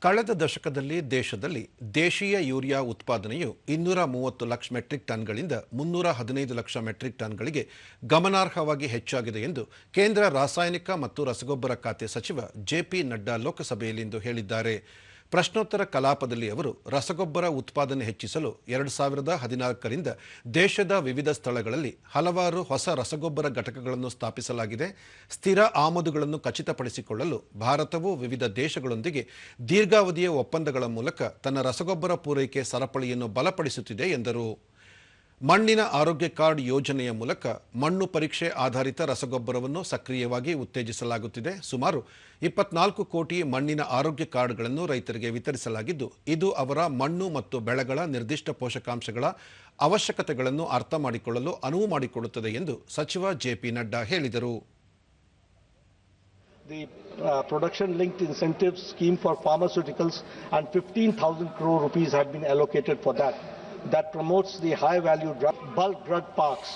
ಕಳೆದ ದಶಕದಲ್ಲಿ ದೇಶದಲ್ಲಿ ದೇಶೀಯ ಯೂರಿಯಾ ಉತ್ಪಾದನೆಯು 230 ಲಕ್ಷ ಮೆಟ್ರಿಕ್ ಟನ್ಗಳಿಂದ 315 ಲಕ್ಷ ಮೆಟ್ರಿಕ್ ಟನ್ಗಳಿಗೆ ಗಮನಾರ್ಹವಾಗಿ ಹೆಚ್ಚಾಗಿದೆ ಎಂದು ಕೇಂದ್ರ ರಾಸಾಯನಿಕ ಮತ್ತು ರಸಗೊಬ್ಬರ ಖಾತೆ ಸಚಿವ ಜೆಪಿ ನಡ್ಡಾ ಲೋಕಸಭೆಯಲ್ಲಿಂದು ಹೇಳಿದ್ದಾರೆ. ಪ್ರಶ್ನೋತ್ತರ ಕಲಾಪದಲ್ಲಿ ಅವರು ರಸಗೊಬ್ಬರ ಉತ್ಪಾದನೆ ಹೆಚ್ಚಿಸಲು 2014ರಿಂದ ದೇಶದ ವಿವಿಧ ಸ್ಥಳಗಳಲ್ಲಿ ಹಲವಾರು ಹೊಸ ರಸಗೊಬ್ಬರ ಘಟಕಗಳನ್ನು ಸ್ಥಾಪಿಸಲಾಗಿದೆ. ಸ್ಥಿರ ಆಮದುಗಳನ್ನು ಖಚಿತಪಡಿಸಿಕೊಳ್ಳಲು ಭಾರತವು ವಿವಿಧ ದೇಶಗಳೊಂದಿಗೆ ದೀರ್ಘಾವಧಿಯ ಒಪ್ಪಂದಗಳ ಮೂಲಕ ತನ್ನ ರಸಗೊಬ್ಬರ ಪೂರೈಕೆ ಸರಪಳಿಯನ್ನು ಬಲಪಡಿಸುತ್ತಿದೆ ಎಂದರು. ಮಣ್ಣಿನ ಆರೋಗ್ಯ ಕಾರ್ಡ್ ಯೋಜನೆಯ ಮೂಲಕ ಮಣ್ಣು ಪರೀಕ್ಷೆ ಆಧಾರಿತ ರಸಗೊಬ್ಬರವನ್ನು ಸಕ್ರಿಯವಾಗಿ ಉತ್ತೇಜಿಸಲಾಗುತ್ತಿದೆ. ಸುಮಾರು 24 ಕೋಟಿ ಮಣ್ಣಿನ ಆರೋಗ್ಯ ಕಾರ್ಡ್ಗಳನ್ನು ರೈತರಿಗೆ ವಿತರಿಸಲಾಗಿದ್ದು, ಇದು ಅವರ ಮಣ್ಣು ಮತ್ತು ಬೆಳೆಗಳ ನಿರ್ದಿಷ್ಟ ಪೋಷಕಾಂಶಗಳ ಅವಶ್ಯಕತೆಗಳನ್ನು ಅರ್ಥ ಮಾಡಿಕೊಳ್ಳಲು ಅನುವು ಮಾಡಿಕೊಡುತ್ತದೆ ಎಂದು ಸಚಿವ ಜೆಪಿ ನಡ್ಡಾ ಹೇಳಿದರು. The production linked incentive scheme for pharmaceuticals and 15,000 crore rupees have been allocated for that. That promotes the high-value bulk drug parks,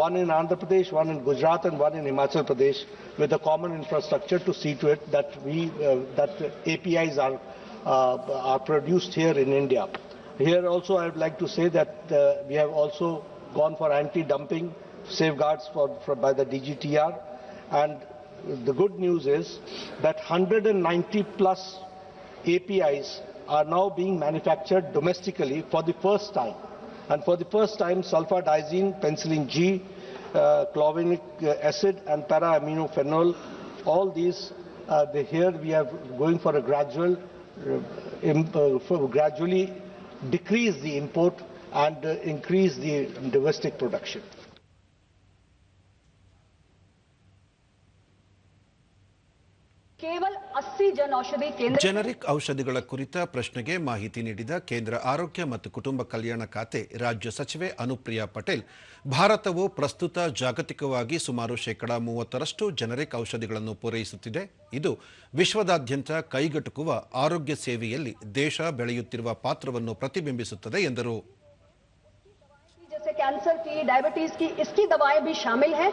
one in Andhra Pradesh, one in Gujarat and one in Himachal Pradesh, with a common infrastructure to see to it that that APIs are produced here in India. Here also I would like to say that we have also gone for anti-dumping safeguards by the DGTR, and the good news is that 190 plus APIs are now being manufactured domestically for the first time. And for the first time, sulfadiazine, penicillin G, clovinic acid and para-aminophenol, all these, here we are going for a gradually decrease the import and increase the domestic production. Generic ಔಷಧಿಗಳ ಕುರಿತ ಪ್ರಶ್ನೆಗೆ ಮಾಹಿತಿ ನೀಡಿದ ಕೇಂದ್ರ ಆರೋಗ್ಯ ಮತ್ತು ಕುಟುಂಬ ಕಲ್ಯಾಣ ಖಾತೆ ರಾಜ್ಯ ಸಚಿವೆ ಅನುಪ್ರಿಯಾ ಪಟೇಲ್, ಭಾರತವು ಪ್ರಸ್ತುತ ಜಾಗತಿಕವಾಗಿ ಸುಮಾರು 30% ಜೆನೆರಿಕ್ ಔಷಧಿಗಳನ್ನು ಪೂರೈಸುತ್ತಿದೆ. ಇದು ವಿಶ್ವದಾದ್ಯಂತ ಕೈಗೆಟುಕುವ ಆರೋಗ್ಯ ಸೇವೆಯಲ್ಲಿ ದೇಶ ಬೆಳೆಯುತ್ತಿರುವ ಪಾತ್ರವನ್ನು ಪ್ರತಿಬಿಂಬಿಸುತ್ತದೆ ಎಂದರು. कैंसर की, डायबिटीज की, इसकी दवाएं भी शामिल हैं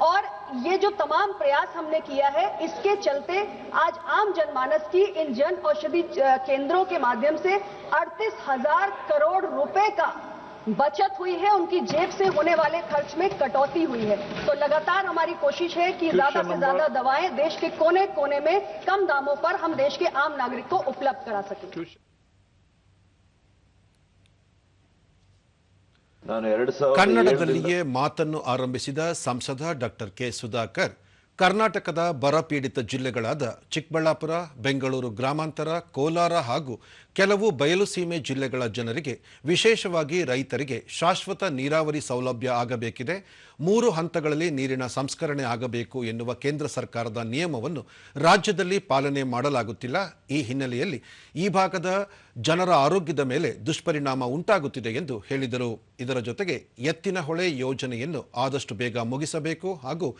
और ये जो तमाम प्रयास हमने किया है, इसके चलते आज आम जनमानस की इन जन औषधि केंद्रों के माध्यम से 38,000 करोड़ रुपए का बचत हुई है. उनकी जेब से होने वाले खर्च में कटौती हुई है. तो लगातार हमारी कोशिश है कि ज्यादा से ज्यादा दवाएं देश के कोने कोने में कम दामों पर हम देश के आम नागरिक को उपलब्ध करा सकें. ಕನ್ನಡದಲ್ಲಿಯೇ ಮಾತನ್ನು ಆರಂಭಿಸಿದ ಸಂಸದ ಡಾಕ್ಟರ್ ಕೆ ಸುಧಾಕರ್, ಕರ್ನಾಟಕದ ಬರಪೀಡಿತ ಜಿಲ್ಲೆಗಳಾದ ಚಿಕ್ಕಬಳ್ಳಾಪುರ, ಬೆಂಗಳೂರು ಗ್ರಾಮಾಂತರ, ಕೋಲಾರ ಹಾಗೂ ಕೆಲವು ಬಯಲುಸೀಮೆ ಜಿಲ್ಲೆಗಳ ಜನರಿಗೆ, ವಿಶೇಷವಾಗಿ ರೈತರಿಗೆ ಶಾಶ್ವತ ನೀರಾವರಿ ಸೌಲಭ್ಯ ಆಗಬೇಕಿದೆ. 3 ಹಂತಗಳಲ್ಲಿ ನೀರಿನ ಸಂಸ್ಕರಣೆ ಆಗಬೇಕು ಎನ್ನುವ ಕೇಂದ್ರ ಸರ್ಕಾರದ ನಿಯಮವನ್ನು ರಾಜ್ಯದಲ್ಲಿ ಪಾಲನೆ ಮಾಡಲಾಗುತ್ತಿಲ್ಲ. ಈ ಹಿನ್ನೆಲೆಯಲ್ಲಿ ಈ ಭಾಗದ ಜನರ ಆರೋಗ್ಯದ ಮೇಲೆ ದುಷ್ಪರಿಣಾಮ ಉಂಟಾಗುತ್ತಿದೆ ಎಂದು ಹೇಳಿದರು. ಇದರ ಜೊತೆಗೆ ಎತ್ತಿನಹೊಳೆ ಯೋಜನೆಯನ್ನು ಆದಷ್ಟು ಬೇಗ ಮುಗಿಸಬೇಕು ಹಾಗೂ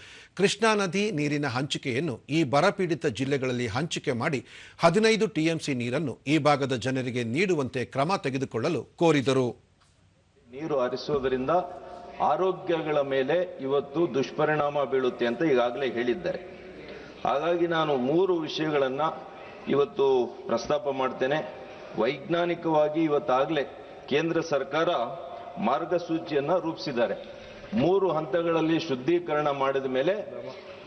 ಕೃಷ್ಣಾ ನದಿ ನೀರಿನ ಹಂಚಿಕೆಯನ್ನು ಈ ಬರಪೀಡಿತ ಜಿಲ್ಲೆಗಳಲ್ಲಿ ಹಂಚಿಕೆ ಮಾಡಿ 15 ಟಿಎಂಸಿ ನೀರನ್ನು ಈ ಭಾಗದ ಜನರಿಗೆ ನೀಡುವಂತೆ ಕ್ರಮ ತೆಗೆದುಕೊಳ್ಳಲು ಕೋರಿದರು. ನೀರು ಹರಿಸುವುದರಿಂದ ಆರೋಗ್ಯಗಳ ಮೇಲೆ ಇವತ್ತು ದುಷ್ಪರಿಣಾಮ ಬೀಳುತ್ತೆ ಅಂತ ಈಗಾಗಲೇ ಹೇಳಿದ್ದಾರೆ. ಹಾಗಾಗಿ ನಾನು 3 ವಿಷಯಗಳನ್ನು ಇವತ್ತು ಪ್ರಸ್ತಾಪ ಮಾಡ್ತೇನೆ. ವೈಜ್ಞಾನಿಕವಾಗಿ ಇವತ್ತಾಗಲೇ ಕೇಂದ್ರ ಸರ್ಕಾರ ಮಾರ್ಗಸೂಚಿಯನ್ನು ರೂಪಿಸಿದ್ದಾರೆ. 3 ಹಂತಗಳಲ್ಲಿ ಶುದ್ಧೀಕರಣ ಮಾಡಿದ ಮೇಲೆ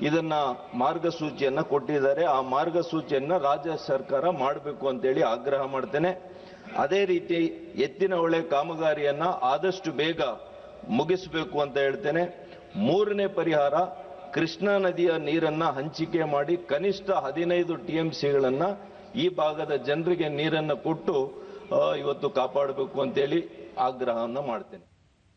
ಇದನ್ನ ಮಾರ್ಗಸೂಚಿಯನ್ನು ಕೊಟ್ಟಿದ್ದಾರೆ. ಆ ಮಾರ್ಗಸೂಚಿಯನ್ನು ರಾಜ್ಯ ಸರ್ಕಾರ ಮಾಡಬೇಕು ಅಂತೇಳಿ ಆಗ್ರಹ ಮಾಡ್ತೇನೆ. ಅದೇ ರೀತಿ ಎತ್ತಿನಹೊಳೆ ಕಾಮಗಾರಿಯನ್ನ ಆದಷ್ಟು ಬೇಗ ಮುಗಿಸಬೇಕು ಅಂತ ಹೇಳ್ತೇನೆ. 3ನೇ ಪರಿಹಾರ, ಕೃಷ್ಣಾ ನದಿಯ ನೀರನ್ನ ಹಂಚಿಕೆ ಮಾಡಿ ಕನಿಷ್ಠ 15 ಟಿಎಂಸಿಗಳನ್ನ ಈ ಭಾಗದ ಜನರಿಗೆ ನೀರನ್ನು ಕೊಟ್ಟು ಇವತ್ತು ಕಾಪಾಡಬೇಕು ಅಂತೇಳಿ ಆಗ್ರಹವನ್ನು ಮಾಡ್ತೇನೆ.